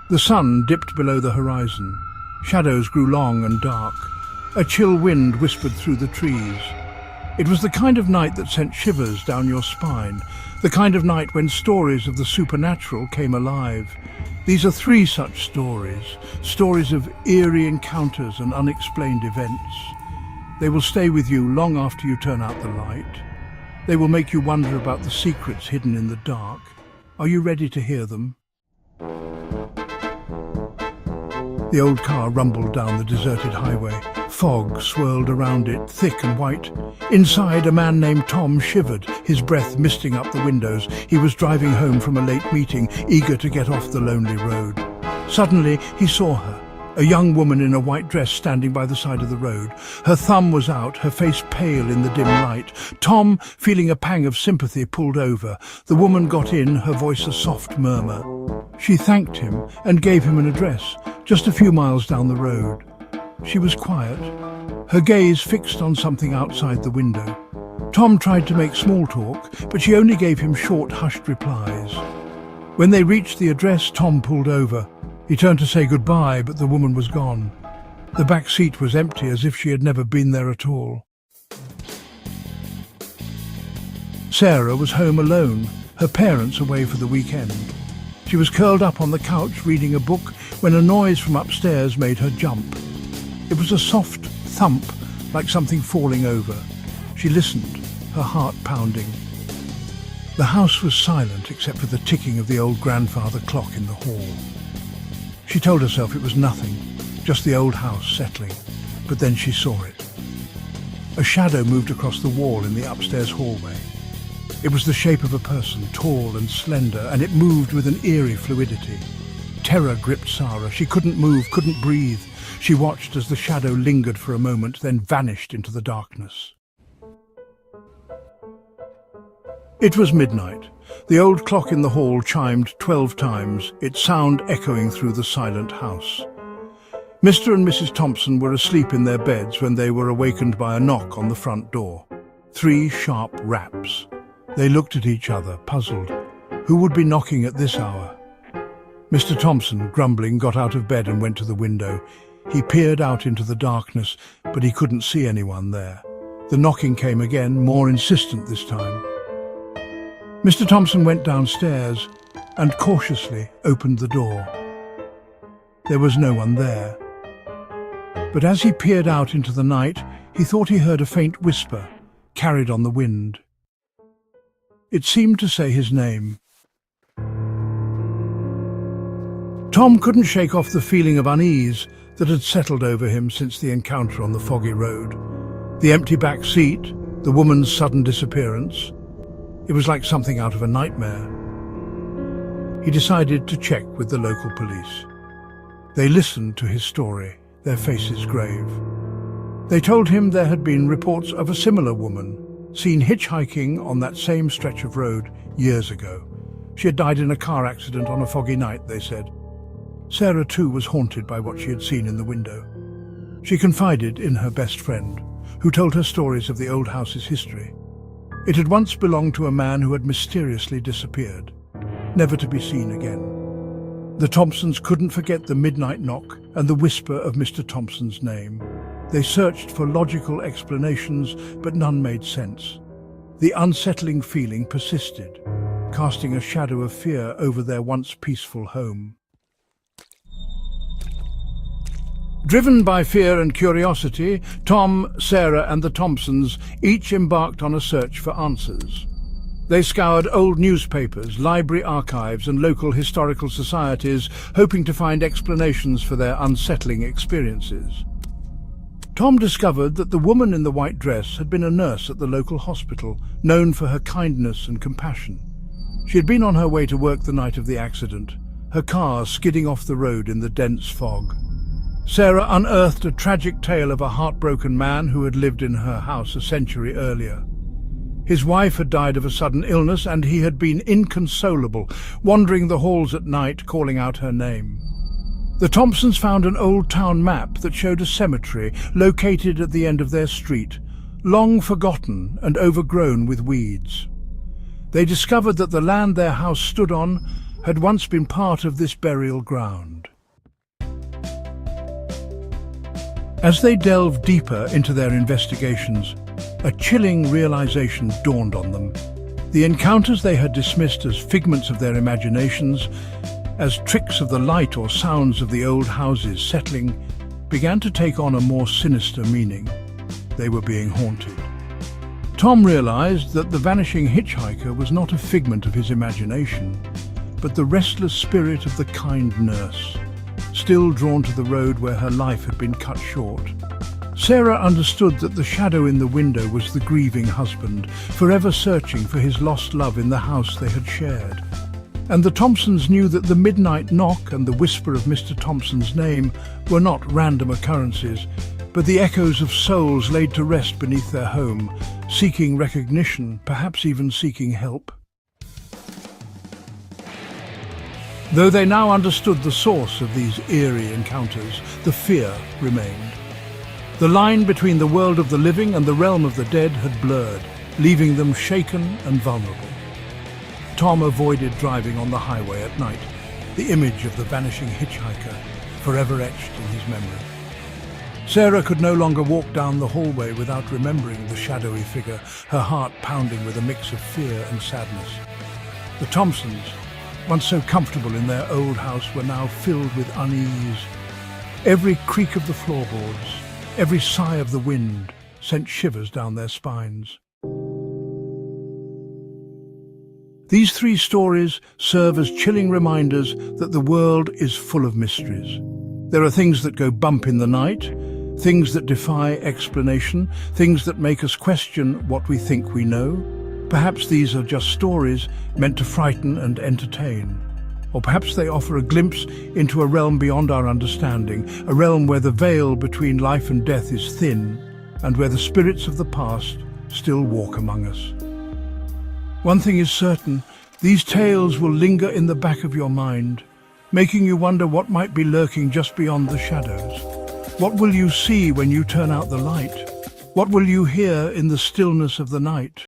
The sun dipped below the horizon. Shadows grew long and dark. A chill wind whispered through the trees. It was the kind of night that sent shivers down your spine, the kind of night when stories of the supernatural came alive. These are 3 such stories of eerie encounters and unexplained events. They will stay with you long after you turn out the light. They will make you wonder about the secrets hidden in the dark. Are you ready to hear them? The old car rumbled down the deserted highway. Fog swirled around it, thick and white. Inside, a man named Tom shivered, his breath misting up the windows. He was driving home from a late meeting, eager to get off the lonely road. Suddenly, he saw her, a young woman in a white dress standing by the side of the road. Her thumb was out, her face pale in the dim light. Tom, feeling a pang of sympathy, pulled over. The woman got in, her voice a soft murmur. She thanked him and gave him an address, just a few miles down the road. She was quiet, her gaze fixed on something outside the window. Tom tried to make small talk, but she only gave him short, hushed replies. When they reached the address, Tom pulled over. He turned to say goodbye, but the woman was gone. The back seat was empty, as if she had never been there at all. Sarah was home alone, her parents away for the weekend. She was curled up on the couch reading a book when a noise from upstairs made her jump. It was a soft thump, like something falling over. She listened, her heart pounding. The house was silent except for the ticking of the old grandfather clock in the hall. She told herself it was nothing, just the old house settling. But then she saw it. A shadow moved across the wall in the upstairs hallway. It was the shape of a person, tall and slender, and it moved with an eerie fluidity. Terror gripped Sarah. She couldn't move, couldn't breathe. She watched as the shadow lingered for a moment, then vanished into the darkness. It was midnight. The old clock in the hall chimed 12 times, its sound echoing through the silent house. Mr. and Mrs. Thompson were asleep in their beds when they were awakened by a knock on the front door. 3 sharp raps. They looked at each other, puzzled. Who would be knocking at this hour? Mr. Thompson, grumbling, got out of bed and went to the window. He peered out into the darkness, but he couldn't see anyone there. The knocking came again, more insistent this time. Mr. Thompson went downstairs and cautiously opened the door. There was no one there. But as he peered out into the night, he thought he heard a faint whisper, carried on the wind. It seemed to say his name. Tom couldn't shake off the feeling of unease that had settled over him since the encounter on the foggy road. The empty back seat, the woman's sudden disappearance. It was like something out of a nightmare. He decided to check with the local police. They listened to his story, their faces grave. They told him there had been reports of a similar woman, seen hitchhiking on that same stretch of road years ago. She had died in a car accident on a foggy night, they said. Sarah too was haunted by what she had seen in the window. She confided in her best friend, who told her stories of the old house's history. It had once belonged to a man who had mysteriously disappeared, never to be seen again. The Thompsons couldn't forget the midnight knock and the whisper of Mr. Thompson's name. They searched for logical explanations, but none made sense. The unsettling feeling persisted, casting a shadow of fear over their once peaceful home. Driven by fear and curiosity, Tom, Sarah and the Thompsons each embarked on a search for answers. They scoured old newspapers, library archives and local historical societies, hoping to find explanations for their unsettling experiences. Tom discovered that the woman in the white dress had been a nurse at the local hospital, known for her kindness and compassion. She had been on her way to work the night of the accident, her car skidding off the road in the dense fog. Sarah unearthed a tragic tale of a heartbroken man who had lived in her house a century earlier. His wife had died of a sudden illness and he had been inconsolable, wandering the halls at night calling out her name. The Thompsons found an old town map that showed a cemetery located at the end of their street, long forgotten and overgrown with weeds. They discovered that the land their house stood on had once been part of this burial ground. As they delved deeper into their investigations, a chilling realization dawned on them. The encounters they had dismissed as figments of their imaginations, as tricks of the light or sounds of the old houses settling, began to take on a more sinister meaning. They were being haunted. Tom realized that the vanishing hitchhiker was not a figment of his imagination, but the restless spirit of the kind nurse, still drawn to the road where her life had been cut short. Sarah understood that the shadow in the window was the grieving husband, forever searching for his lost love in the house they had shared. And the Thompsons knew that the midnight knock and the whisper of Mr. Thompson's name were not random occurrences, but the echoes of souls laid to rest beneath their home, seeking recognition, perhaps even seeking help. Though they now understood the source of these eerie encounters, the fear remained. The line between the world of the living and the realm of the dead had blurred, leaving them shaken and vulnerable. Tom avoided driving on the highway at night, the image of the vanishing hitchhiker forever etched in his memory. Sarah could no longer walk down the hallway without remembering the shadowy figure, her heart pounding with a mix of fear and sadness. The Thompsons, once so comfortable in their old house, were now filled with unease. Every creak of the floorboards, every sigh of the wind sent shivers down their spines. These three stories serve as chilling reminders that the world is full of mysteries. There are things that go bump in the night, things that defy explanation, things that make us question what we think we know. Perhaps these are just stories meant to frighten and entertain. Or perhaps they offer a glimpse into a realm beyond our understanding, a realm where the veil between life and death is thin, and where the spirits of the past still walk among us. One thing is certain, these tales will linger in the back of your mind, making you wonder what might be lurking just beyond the shadows. What will you see when you turn out the light? What will you hear in the stillness of the night?